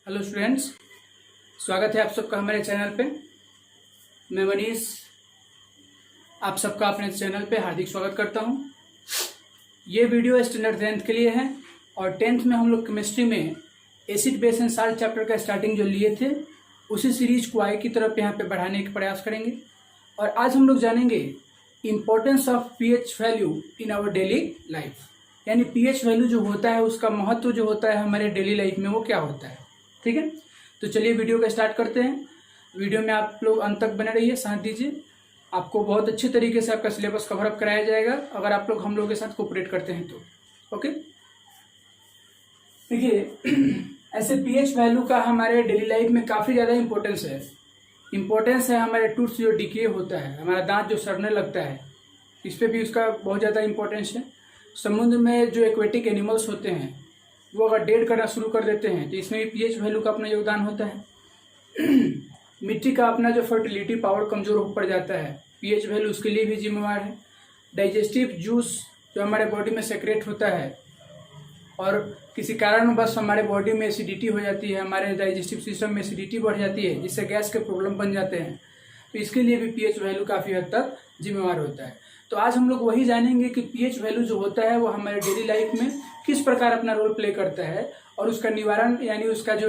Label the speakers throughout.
Speaker 1: Hello students, स्वागत है आप सबका हमारे चैनल पे। मैं मनीष आप सबका अपने चैनल पे हार्दिक स्वागत करता हूँ। ये वीडियो स्टैंडर्ड 10th के लिए है और 10th में हम लोग केमिस्ट्री में acid base and salt chapter का स्टार्टिंग जो लिए थे उसी सीरीज को आगे की तरफ यहाँ पे बढ़ाने का प्रयास करेंगे। और आज हम लोग जानेंगे importance of pH value in our daily life, यानी पीएच वैल्यू जो होता है उसका महत्व जो होता है हमारे डेली लाइफ में वो क्या होता है। ठीक है, तो चलिए वीडियो का स्टार्ट करते हैं। वीडियो में आप लोग अंत तक बने रहिए, साथ दीजिए। आपको बहुत अच्छे तरीके से आपका सिलेबस कवर अप कराया जाएगा अगर आप लोग हम लोग के साथ कोऑपरेट करते हैं तो। ओके, देखिए ऐसे पीएच वैल्यू का हमारे डेली लाइफ में काफ़ी ज़्यादा इंपॉर्टेंस है। हमारे टूथ जो डिके होता है, हमारा दांत जो सड़ने लगता है, इस पर भी उसका बहुत ज़्यादा इंपॉर्टेंस है। समुद्र में जो एक्वेटिक एनिमल्स होते हैं वो अगर डेड करना शुरू कर देते हैं तो इसमें भी पीएच वैल्यू का अपना योगदान होता है। मिट्टी का अपना जो फर्टिलिटी पावर कमज़ोर हो पड़ जाता है, पीएच वैल्यू उसके लिए भी जिम्मेवार है। डाइजेस्टिव जूस जो हमारे बॉडी में सेक्रेट होता है और किसी कारण बस हमारे बॉडी में एसिडिटी हो जाती है, हमारे डाइजेस्टिव सिस्टम में एसिडिटी बढ़ जाती है जिससे गैस के प्रॉब्लम बन जाते हैं, तो इसके लिए भी पीएच वैल्यू काफ़ी हद तक जिम्मेवार होता है। तो आज हम लोग वही जानेंगे कि पीएच वैल्यू जो होता है वो हमारे डेली लाइफ में किस प्रकार अपना रोल प्ले करता है और उसका निवारण यानी उसका जो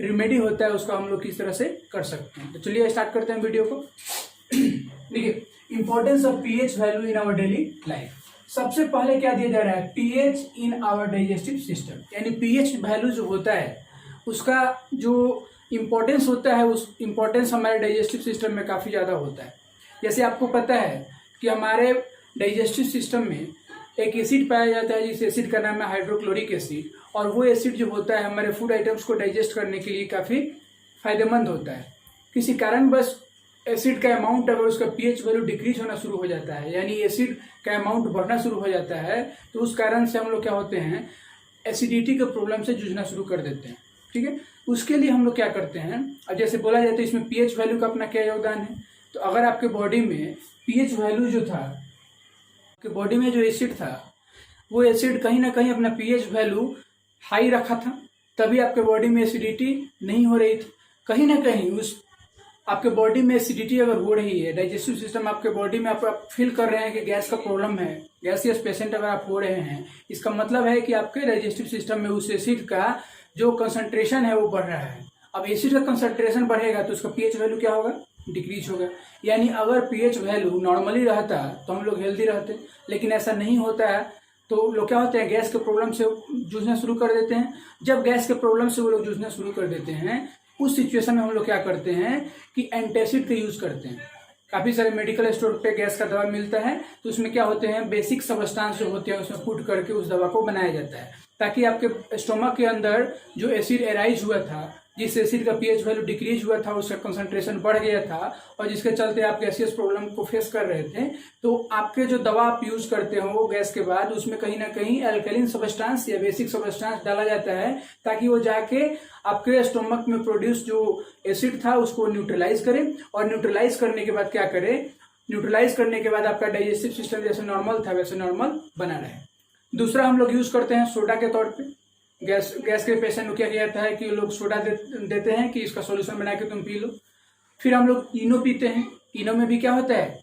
Speaker 1: रिमेडी होता है उसको हम लोग किस तरह से कर सकते हैं। तो चलिए स्टार्ट करते हैं वीडियो को। देखिए, importance of pH value in our daily life. सबसे पहले क्या दिया जा रहा है, pH in our digestive system, यानी पीएच वैल्यू जो होता है उसका जो इम्पोर्टेंस होता है उस इम्पोर्टेंस हमारे डाइजेस्टिव सिस्टम में काफ़ी ज़्यादा होता है। जैसे आपको पता है कि हमारे डाइजेस्टिव सिस्टम में एक एसिड पाया जाता है जिस एसिड का नाम है हाइड्रोक्लोरिक एसिड, और वो एसिड जो होता है हमारे फूड आइटम्स को डाइजेस्ट करने के लिए काफ़ी फायदेमंद होता है। किसी कारण बस एसिड का अमाउंट अगर उसका पीएच वैल्यू डिक्रीज होना शुरू हो जाता है, यानी एसिड का अमाउंट बढ़ना शुरू हो जाता है, तो उस कारण से हम लोग क्या होते हैं, एसिडिटी के प्रॉब्लम से जूझना शुरू कर देते हैं। ठीक है, उसके लिए हम लोग क्या करते हैं, अब जैसे बोला जाता है इसमें पीएच वैल्यू का अपना क्या योगदान है। तो अगर आपके बॉडी में पीएच वैल्यू जो था, आपके बॉडी में जो एसिड था वो एसिड कहीं ना कहीं अपना पीएच वैल्यू हाई रखा था, तभी आपके बॉडी में एसिडिटी नहीं हो रही थी। कहीं ना कहीं उस आपके बॉडी में एसिडिटी अगर हो रही है, डाइजेस्टिव सिस्टम आपके बॉडी में आप फील कर रहे हैं कि गैस का प्रॉब्लम है, गैसियस पेशेंट अगर आप हो रहे हैं, इसका मतलब है कि आपके डाइजेस्टिव सिस्टम में उस एसिड का जो कंसंट्रेशन है वो बढ़ रहा है। अब एसिड का कंसंट्रेशन बढ़ेगा तो उसका पीएच वैल्यू क्या होगा, डिक्रीज होगा। यानी अगर पीएच वैल्यू नॉर्मली रहता तो हम लोग हेल्दी रहते, लेकिन ऐसा नहीं होता है तो लोग क्या होते हैं, गैस के प्रॉब्लम से जूझना शुरू कर देते हैं। जब गैस के प्रॉब्लम से वो लोग जूझना शुरू कर देते हैं उस सिचुएशन में हम लोग क्या करते हैं कि एंटासिड का यूज करते हैं। काफ़ी सारे मेडिकल स्टोर पे गैस का दवा मिलता है तो उसमें क्या होते हैं, बेसिक सब्सटेंस जो होते हैं उसमें पुट करके उस दवा को बनाया जाता है ताकि आपके स्टोमक के अंदर जो एसिड एराइज हुआ था, जिस एसिड का पीएच वैल्यू डिक्रीज हुआ था, उसका कंसंट्रेशन बढ़ गया था और जिसके चलते आप गैसियस प्रॉब्लम को फेस कर रहे थे, तो आपके जो दवा आप यूज करते हो वो गैस के बाद उसमें कहीं ना कहीं एल्कलीन सब्सटेंस या बेसिक सब्सटेंस डाला जाता है ताकि वो जाके आपके स्टोमक में प्रोड्यूस जो एसिड था उसको न्यूट्रलाइज करे, और न्यूट्रलाइज करने के बाद क्या करे, न्यूट्रलाइज करने के बाद आपका डाइजेस्टिव सिस्टम जैसे नॉर्मल था वैसे नॉर्मल बना रहे। दूसरा हम लोग यूज करते हैं सोडा के तौर पे। गैस के पेशेंट को क्या किया जाता है कि लोग सोडा देते हैं कि इसका सॉल्यूशन बना के तुम पी लो। फिर हम लोग इनो पीते हैं। इनो में भी क्या होता है,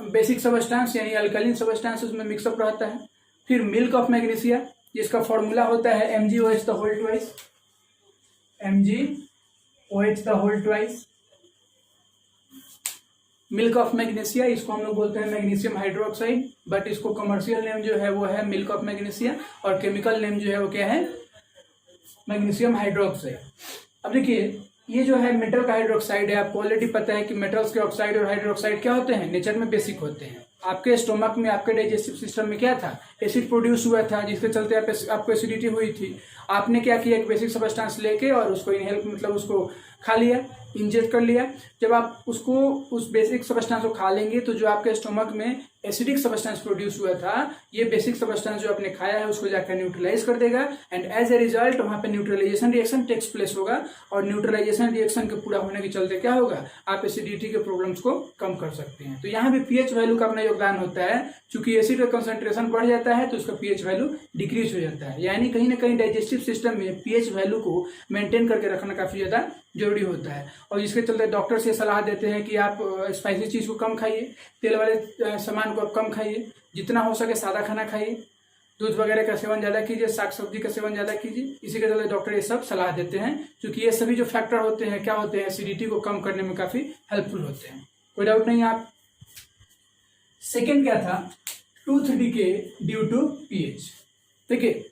Speaker 1: बेसिक सब्सटेंस यानी अल्कलीन सब्सटेंस उसमें मिक्सअप रहता है। फिर मिल्क ऑफ मैग्नीशिया जिसका फॉर्मूला होता है MgOH the whole twice, MgOH the whole twice. Milk of magnesia, इसको हम लोग बोलते हैं मैग्नीशियम हाइड्रोक्साइड, बट इसको कमर्शियल नेम जो है वो है मिल्क ऑफ मैग्नीशिया और केमिकल नेम जो है वो क्या है, मैग्नीशियम हाइड्रोक्साइड। अब देखिए ये जो है मेटल का हाइड्रोक्साइड है, आपको ऑलरेडी पता है कि मेटल्स के ऑक्साइड और हाइड्रोक्साइड क्या होते हैं, नेचर में बेसिक होते हैं। आपके स्टोमक में आपके डाइजेस्टिव सिस्टम में क्या था, एसिड प्रोड्यूस हुआ था जिसके चलते आपको एसिडिटी हुई थी। आपने क्या किया, एक बेसिक सब्सटेंस लेके और उसको इनहेल मतलब उसको खा लिया, इंजेक्ट कर लिया। जब आप उसको उस बेसिक सब्सटेंस को खा लेंगे तो जो आपके स्टोमक में एसिडिक सब्सटेंस प्रोड्यूस हुआ था, ये बेसिक सब्सटेंस जो आपने खाया है उसको जाकर न्यूट्रलाइज कर देगा एंड एज ए रिजल्ट वहां पे न्यूट्रलाइजेशन रिएक्शन टेक्स प्लेस होगा और न्यूट्रलाइजेशन रिएक्शन के पूरा होने के चलते क्या होगा, आप एसिडिटी के प्रॉब्लम्स को कम कर सकते हैं। तो यहाँ भी पीएच वैल्यू का अपना योगदान होता है। चूंकि एसिड का कंसंट्रेशन बढ़ जाता है तो उसका पीएच वैल्यू डिक्रीज हो जाता है। यानी कहीं ना कहीं डाइजेस्टिव सिस्टम में पीएच वैल्यू को मेंटेन करके रखना काफी ज्यादा जरूरी होता है। और इसके चलते डॉक्टर से सलाह देते हैं कि आप स्पाइसी चीज को कम खाइए, तेल वाले सामान को आप कम खाइए, जितना हो सके सादा खाना खाइए, दूध वगैरह का सेवन ज्यादा कीजिए, साग सब्जी का सेवन ज्यादा कीजिए। इसी के चलते डॉक्टर ये सब सलाह देते हैं, क्योंकि ये सभी जो फैक्टर होते हैं क्या होते हैं, एसिडिटी को कम करने में काफी हेल्पफुल होते हैं। कोई डाउट नहीं आप। सेकेंड क्या था, tooth decay due to pH. देखिए,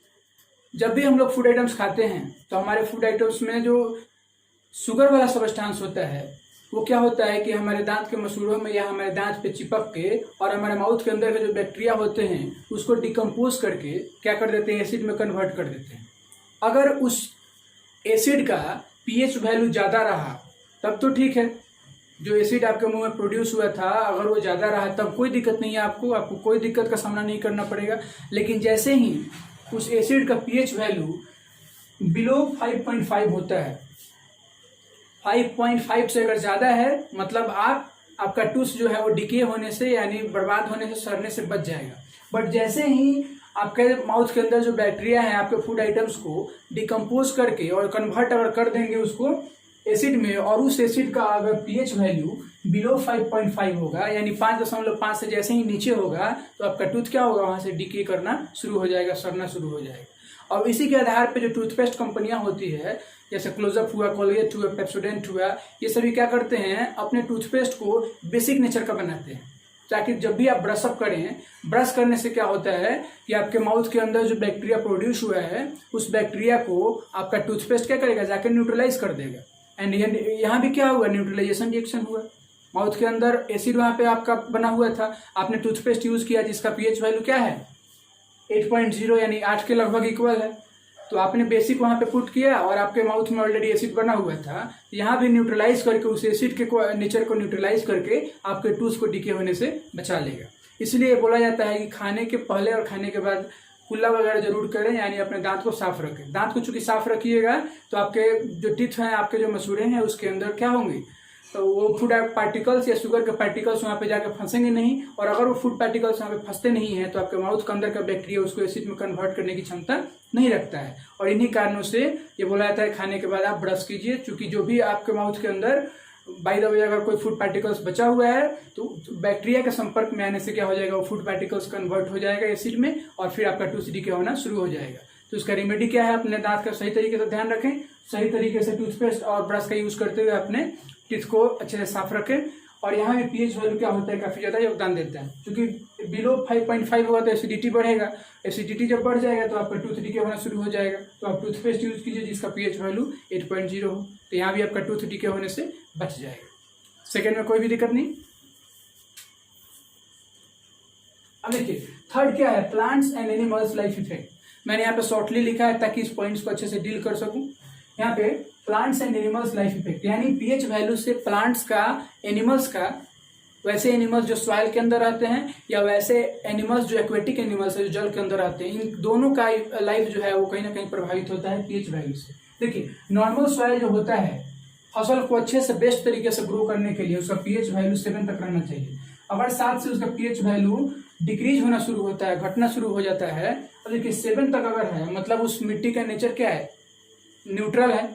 Speaker 1: जब भी हम लोग फूड आइटम्स खाते हैं तो हमारे फूड आइटम्स में जो शुगर वाला सब्सटेंस होता है वो क्या होता है कि हमारे दांत के मसूड़ों में या हमारे दांत पे चिपक के और हमारे माउथ के अंदर के जो बैक्टीरिया होते हैं उसको डिकम्पोज करके क्या कर देते हैं, एसिड में कन्वर्ट कर देते हैं। अगर उस एसिड का पीएच वैल्यू ज्यादा रहा तब तो ठीक है, जो एसिड आपके मुंह में प्रोड्यूस हुआ था अगर वो ज्यादा रहा तब कोई दिक्कत नहीं है, आपको कोई दिक्कत का सामना नहीं करना पड़ेगा। लेकिन जैसे ही उस एसिड का पीएच वैल्यू बिलो 5.5 होता है, 5.5 से अगर ज्यादा है मतलब आपका टूथ जो है वो डिके होने से यानी बर्बाद होने से, सड़ने से बच जाएगा। बट जैसे ही आपके माउथ के अंदर जो बैक्टीरिया है आपके फूड आइटम्स को डिकम्पोज करके और कन्वर्ट अगर कर देंगे उसको एसिड में, और उस एसिड का अगर पीएच वैल्यू बिलो 5.5 होगा यानी 5.5 से जैसे ही नीचे होगा तो आपका टूथ क्या होगा, वहां से डिके करना शुरू हो जाएगा, सड़ना शुरू हो जाएगा। और इसी के आधार पे जो टूथपेस्ट कंपनियां होती है जैसे क्लोजअप हुआ, कोलगेट हुआ, पेप्सोडेंट हुआ, ये सभी क्या करते हैं, अपने टूथपेस्ट को बेसिक नेचर का बनाते हैं ताकि जब भी आप ब्रश अप करें, ब्रश करने से क्या होता है कि आपके माउथ के अंदर जो बैक्टीरिया प्रोड्यूस हुआ है उस बैक्टीरिया को आपका टूथपेस्ट क्या करेगा, जाकर न्यूट्रलाइज कर देगा। एंड यहाँ भी क्या हुआ, न्यूट्रलाइजेशन रिएक्शन हुआ। माउथ के अंदर एसिड वहां पे आपका बना हुआ था, आपने टूथपेस्ट यूज किया जिसका पीएच वैल्यू क्या है 8.0 यानी 8 के लगभग इक्वल है, तो आपने बेसिक वहां पे पुट किया और आपके माउथ में ऑलरेडी एसिड बना हुआ था, यहाँ भी न्यूट्रलाइज करके उस एसिड के नेचर को न्यूट्रलाइज करके आपके टूथ को डिके होने से बचा लेगा। इसलिए बोला जाता है कि खाने के पहले और खाने के बाद कुल्ला वगैरह जरूर करें, यानी अपने दांत को साफ रखें। दांत को चूंकि साफ रखिएगा तो आपके जो टीथ हैं, आपके जो मसूड़े हैं उसके अंदर क्या होंगे, तो वो फूड पार्टिकल्स या शुगर के पार्टिकल्स वहां पे जाकर फंसेंगे नहीं, और अगर वो फूड पार्टिकल्स वहां पे फंसते नहीं है तो आपके माउथ के अंदर का बैक्टीरिया उसको एसिड में कन्वर्ट करने की क्षमता नहीं रखता है। और इन्हीं कारणों से ये बोला जाता है खाने के बाद आप ब्रश कीजिए, क्योंकि जो भी आपके माउथ के अंदर बाय द वे अगर कोई फूड पार्टिकल्स बचा हुआ है तो बैक्टीरिया के संपर्क में आने से क्या हो जाएगा, वो फूड पार्टिकल्स कन्वर्ट हो जाएगा एसिड में और फिर आपका टूथ डिके होना शुरू हो जाएगा। तो इसका रेमेडी क्या है, अपने दांत का सही तरीके से ध्यान रखें, सही तरीके से टूथपेस्ट और ब्रश का यूज करते हुए अपने टीथ को अच्छे से साफ रखें। और यहाँ भी पीएच वैल्यू क्या होता है, काफी ज्यादा योगदान देता है, क्योंकि बिलो 5.5 होगा तो एसिडिटी बढ़ेगा, एसिडिटी जब बढ़ जाएगा तो आपका टूथ डिके होना शुरू हो जाएगा। तो आप टूथपेस्ट यूज कीजिए जिसका पीएच वैल्यू 8.0 हो, तो यहाँ भी आपका टूथ डिके होने से बच जाएगा। सेकेंड में कोई भी दिक्कत नहीं। अब देखिए थर्ड क्या है, plants and animals life effect. मैंने यहाँ पे शॉर्टली लिखा है ताकि इस पॉइंट्स को अच्छे से डील कर सकूं। यहाँ पे plants and animals life effect, यानी पीएच वैल्यू से प्लांट्स का, एनिमल्स का, वैसे एनिमल्स जो सॉइल के अंदर रहते हैं या वैसे एनिमल्स जो एक्वेटिक एनिमल्स है जो जल के अंदर रहते हैं, इन दोनों का लाइफ जो है वो कहीं ना कहीं प्रभावित होता है पीएच वैल्यू से। देखिए नॉर्मल सॉइल जो होता है, फसल को अच्छे से बेस्ट तरीके से ग्रो करने के लिए उसका पीएच वैल्यू 7 तक रहना चाहिए। अगर 7 से उसका पीएच वैल्यू डिक्रीज होना शुरू होता है, घटना शुरू हो जाता है, और देखिए 7 तक अगर है मतलब उस मिट्टी का नेचर क्या है, न्यूट्रल है,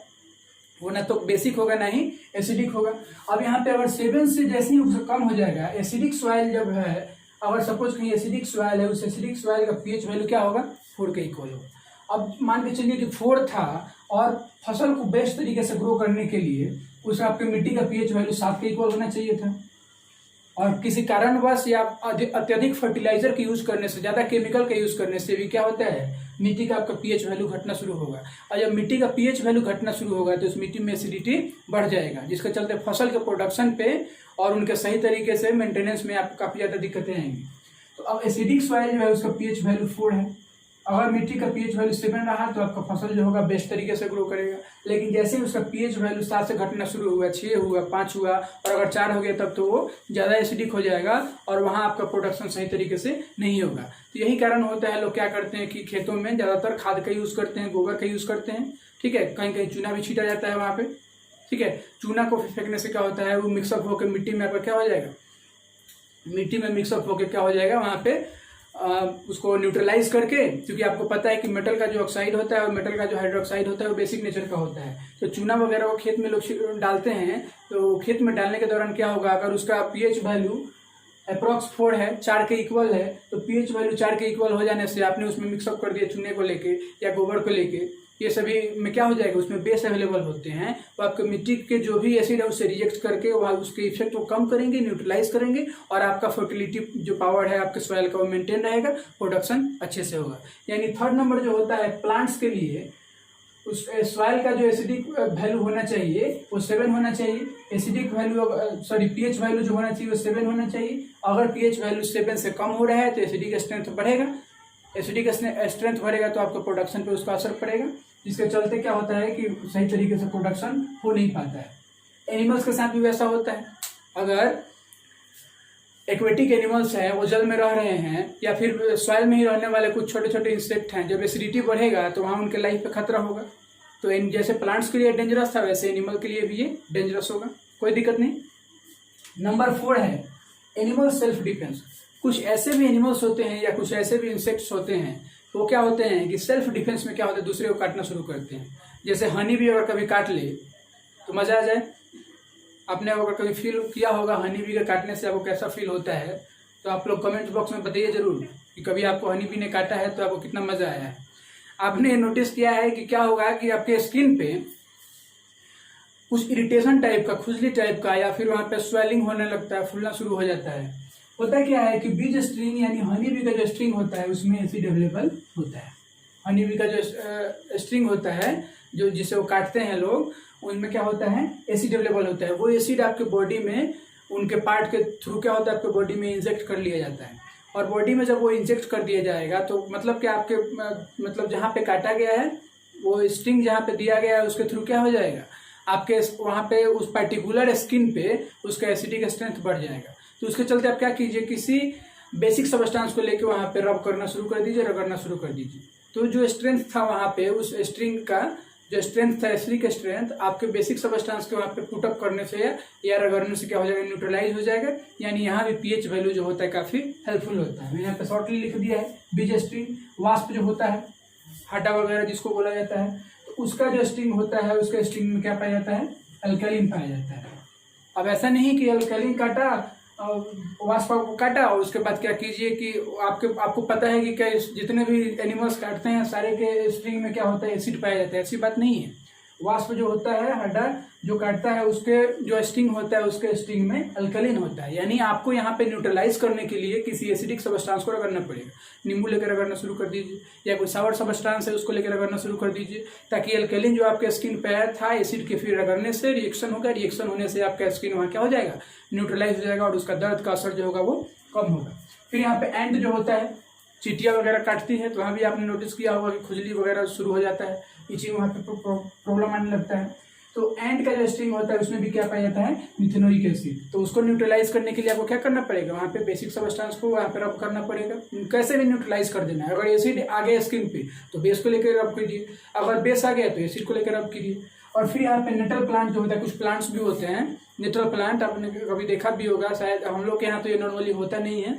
Speaker 1: वो ना तो बेसिक होगा ना ही एसिडिक होगा। अब यहाँ पे अगर 7 से जैसे ही उससे कम हो जाएगा, एसिडिक सॉइल जब है, अगर सपोज कहीं एसिडिक सॉइल है, उस एसिडिक सॉइल का पीएच वैल्यू क्या होगा, 4 के इक्वल होगा। अब मान के चलिए कि 4 था और फसल को बेस्ट तरीके से ग्रो करने के लिए उस आपके मिट्टी का पीएच वैल्यू 7 के इक्वल होना चाहिए था, और किसी कारणवश या अत्यधिक फर्टिलाइजर के यूज करने से, ज्यादा केमिकल का यूज करने से भी क्या होता है, मिट्टी का आपका पीएच वैल्यू घटना शुरू होगा। और जब मिट्टी का पीएच वैल्यू घटना शुरू होगा तो उस मिट्टी में एसिडिटी बढ़ जाएगा, जिसके चलते फसल के प्रोडक्शन पे और उनके सही तरीके से मेंटेनेंस में आपको काफी ज्यादा दिक्कतें आएंगी। तो अब एसिडिक सॉइल जो है उसका पीएच वैल्यू 4 है। अगर मिट्टी का पीएच वैल्यू 7 रहा तो आपका फसल जो होगा बेस्ट तरीके से ग्रो करेगा। लेकिन जैसे ही उसका पीएच वैल्यू 7 से घटना शुरू हुआ, 6 हुआ, 5 हुआ और अगर 4 हो गया तब तो वो ज़्यादा एसिडिक हो जाएगा और वहाँ आपका प्रोडक्शन सही तरीके से नहीं होगा। तो यही कारण होता है लोग क्या करते हैं कि खेतों में ज़्यादातर खाद का यूज़ करते हैं, गोबर का यूज़ करते हैं, ठीक है। कहीं कहीं चूना भी छीटा जाता है वहाँ पे, ठीक है। चूना को फेंकने से क्या होता है, वो मिक्सअप होकर मिट्टी में आपका क्या हो जाएगा, मिट्टी में मिक्सअप होकर क्या हो जाएगा वहाँ पे उसको न्यूट्रलाइज करके, क्योंकि आपको पता है कि मेटल का जो ऑक्साइड होता है और मेटल का जो हाइड्रोक्साइड होता है वो बेसिक नेचर का होता है। तो चूना वगैरह वो खेत में लोग डालते हैं, तो खेत में डालने के दौरान क्या होगा, अगर उसका पीएच वैल्यू अप्रॉक्स 4 है, 4 के इक्वल है, तो पीएच वैल्यू 4 के इक्वल हो जाने से आपने उसमें मिक्सअप कर दिया चूने को लेके या गोबर को लेके, ये सभी में क्या हो जाएगा, उसमें बेस अवेलेबल होते हैं, तो आपके मिट्टी के जो भी एसिड है उसे रिजेक्ट करके वहाँ उसके इफेक्ट को कम करेंगे, न्यूट्रलाइज करेंगे और आपका फर्टिलिटी जो पावर है आपके सॉइल का वो मेंटेन रहेगा, प्रोडक्शन अच्छे से होगा। यानी थर्ड नंबर जो होता है प्लांट्स के लिए, उस सॉइल का जो एसिडिक वैल्यू होना चाहिए वो 7 होना चाहिए। एसिडिक वैल्यू पीएच वैल्यू जो होना चाहिए वो 7 होना चाहिए। अगर पीएच वैल्यू 7 से कम हो रहा है तो एसिडिक स्ट्रेंथ बढ़ेगा, एसिडिक स्ट्रेंथ बढ़ेगा तो आपके प्रोडक्शन पे उसका असर पड़ेगा, जिसके चलते क्या होता है कि सही तरीके से प्रोडक्शन हो नहीं पाता है। एनिमल्स के साथ भी वैसा होता है। अगर एक्वेटिक एनिमल्स हैं, वो जल में रह रहे हैं या फिर सॉइल में ही रहने वाले कुछ छोटे छोटे इंसेक्ट हैं, जब एसिडिटी बढ़ेगा तो वहाँ उनके लाइफ पे खतरा होगा। तो जैसे प्लांट्स के लिए डेंजरस था वैसे एनिमल के लिए भी ये डेंजरस होगा, कोई दिक्कत नहीं। नंबर 4 है एनिमल सेल्फ डिफेंस। कुछ ऐसे भी एनिमल्स होते हैं या कुछ ऐसे भी इंसेक्ट्स होते हैं, वो क्या होते हैं कि सेल्फ डिफेंस में क्या होता है, दूसरे को काटना शुरू करते हैं। जैसे हनी भी अगर कभी काट ले तो मजा आ जाए। आपने अगर कभी फील किया होगा हनी बी के काटने से आपको कैसा फील होता है, तो आप लोग कमेंट बॉक्स में बताइए जरूर कि कभी आपको हनी बी ने काटा है तो आपको कितना मजा आया है। आपने नोटिस किया है कि क्या होगा कि आपके स्किन पे कुछ इरिटेशन टाइप का, खुजली टाइप का, या फिर वहाँ पे स्वेलिंग होने लगता है, फूलना शुरू हो जाता है। होता क्या है कि बीज स्ट्रिंग यानी हनी बी का जो स्ट्रिंग होता है उसमें एसिड अवेलेबल होता है। हनी बी का जो स्ट्रिंग होता है जो जिसे वो काटते हैं लोग, उनमें क्या होता है, एसिड अवेलेबल होता है। वो एसिड आपके बॉडी में उनके पार्ट के थ्रू क्या होता है, आपके बॉडी में इंजेक्ट कर लिया जाता है। और बॉडी में जब वो इंजेक्ट कर दिया जाएगा तो मतलब कि आपके मतलब जहाँ पे काटा गया है वो स्ट्रिंग जहाँ पे दिया गया है उसके थ्रू क्या हो जाएगा, आपके वहाँ पे उस पर्टिकुलर स्किन पे उसका एसिडिक स्ट्रेंथ बढ़ जाएगा। तो उसके चलते आप क्या कीजिए, किसी बेसिक सब्सटेंस को लेके वहाँ पे रब करना शुरू कर दीजिए, रगड़ना शुरू कर दीजिए। तो जो स्ट्रेंथ था वहाँ पे, उस स्ट्रिंग का जो स्ट्रेंथ था, एसिडिक स्ट्रेंथ आपके बेसिक सब्सटेंस के वहाँ पे पुटअप करने से या रगड़ने से क्या हो जाएगा, न्यूट्रलाइज हो जाएगा। यानी यहाँ भी पीएच वैल्यू जो होता है काफी हेल्पफुल होता है। मैंने यहाँ पे शॉर्टली लिख दिया है, बीज स्ट्रिंग, वास्प जो होता है, हाटा वगैरह जिसको बोला जाता है, तो उसका जो स्ट्रिंग होता है उसके स्ट्रिंग में क्या पाया जाता है, अल्कलीन पाया जाता है। अब ऐसा नहीं कि अल्कलीन काटा, वास्प को काटा और उसके बाद क्या कीजिए कि आपको पता है कि क्या जितने भी एनिमल्स काटते हैं सारे के स्ट्रिंग में क्या होता है, एसिड पाया जाता है। ऐसी बात नहीं है। वास्प जो होता है, हड्डा जो काटता है, उसके जो स्ट्रिंग होता है उसके स्ट्रिंग में अल्कलीन होता है। यानी आपको यहाँ पे न्यूट्रलाइज करने के लिए किसी एसिडिक सब्सटेंस को रगड़ना पड़ेगा। नींबू लेकर रगड़ना शुरू कर दीजिए या कोई सावर सब्सटेंस है उसको लेकर रगड़ना शुरू कर दीजिए, ताकि अल्कलीन जो आपके स्किन पे आया था एसिड के फिर रगड़ने से रिएक्शन होगा, रिएक्शन होने से आपका स्किन वहाँ क्या हो जाएगा, न्यूट्रलाइज हो जाएगा और उसका दर्द का असर जो होगा वो कम होगा। फिर यहाँ पे एंड जो होता है, चींटियाँ वगैरह काटती है तो वहाँ भी आपने नोटिस किया होगा कि खुजली वगैरह शुरू हो जाता है, इचिंग वहाँ पे प्रॉब्लम आने लगता है। तो एंड का जो स्ट्रिंग होता है उसमें भी क्या पाया जाता है, मिथेनोइक एसिड। तो उसको न्यूट्रलाइज करने के लिए आपको क्या करना पड़ेगा, वहाँ पे बेसिक सब्सटेंस को वहाँ पे रब करना पड़ेगा, कैसे भी न्यूट्रलाइज कर देना है। अगर एसिड आ गया स्किन पे तो बेस को लेकर रब कीजिए, अगर बेस आ गया तो एसिड को लेकर रब कीजिए। और फिर यहाँ पे नेटल प्लांट जो होता है, कुछ प्लांट्स भी होते हैं नेटल प्लांट, आपने कभी देखा भी होगा शायद, हम लोग के यहाँ तो ये नॉर्मली होता नहीं है,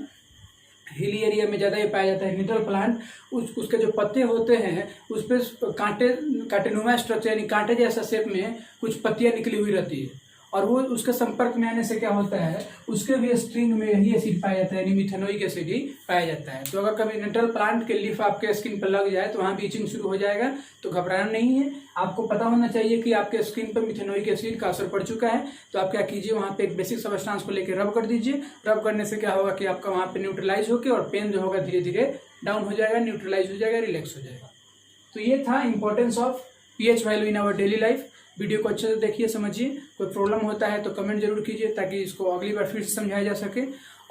Speaker 1: हिली एरिया में ज़्यादा ये पाया जाता है। निटल प्लांट, उसके जो पत्ते होते हैं उस पर कांटेनुमा स्ट्रक्चर यानी कांटे जैसा शेप में कुछ पत्तियां निकली हुई रहती है, और वो उसके संपर्क में आने से क्या होता है, उसके भी स्ट्रिंग में यही एसिड पाया जाता है, यानी मिथेनोइक एसिड ही पाया जाता है। तो अगर कभी निटल प्लांट के लीफ आपके स्किन पर लग जाए तो वहाँ भी इचिंग शुरू हो जाएगा। तो घबराना नहीं है, आपको पता होना चाहिए कि आपके स्किन पर मिथेनोइक एसिड का असर पड़ चुका है। तो आप क्या कीजिए, वहाँ पे एक बेसिक सब्सटेंस को लेकर रब कर दीजिए। रब करने से क्या होगा कि आपका वहाँ पे न्यूट्रलाइज होकर और पेन जो होगा धीरे धीरे डाउन हो जाएगा, न्यूट्रलाइज हो जाएगा, रिलैक्स हो जाएगा। तो ये था importance of pH value in our daily life. Video को अच्छे से देखिए, समझिए। कोई प्रॉब्लम होता है तो कमेंट जरूर कीजिए ताकि इसको अगली बार फिर से समझाया जा सके।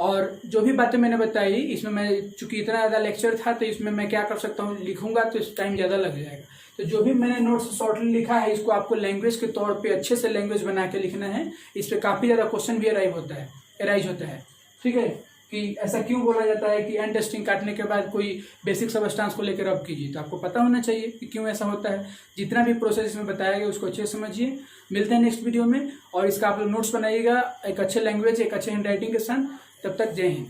Speaker 1: और जो भी बातें मैंने बताई इसमें मैं चूंकि इतना ज़्यादा लेक्चर था तो इसमें मैं क्या कर सकता हूँ, लिखूंगा तो इस टाइम ज़्यादा लग जाएगा। तो जो भी मैंने नोट्स शॉर्टली लिखा है इसको आपको लैंग्वेज के तौर पे अच्छे से लैंग्वेज बना के लिखना है। इस पर काफ़ी ज़्यादा क्वेश्चन भी अराइज होता है। ठीक है, कि ऐसा क्यों बोला जाता है कि एंड टेस्टिंग काटने के बाद कोई बेसिक सबस्टांस को लेकर रब कीजिए, तो आपको पता होना चाहिए कि क्यों ऐसा होता है। जितना भी प्रोसेस इसमें बताया गया उसको अच्छे से समझिए। मिलते हैं नेक्स्ट वीडियो में, और इसका आप लोग नोट्स बनाइएगा एक अच्छे लैंग्वेज, एक अच्छे हैंड राइटिंग के साथ। तब तक जय हिंद।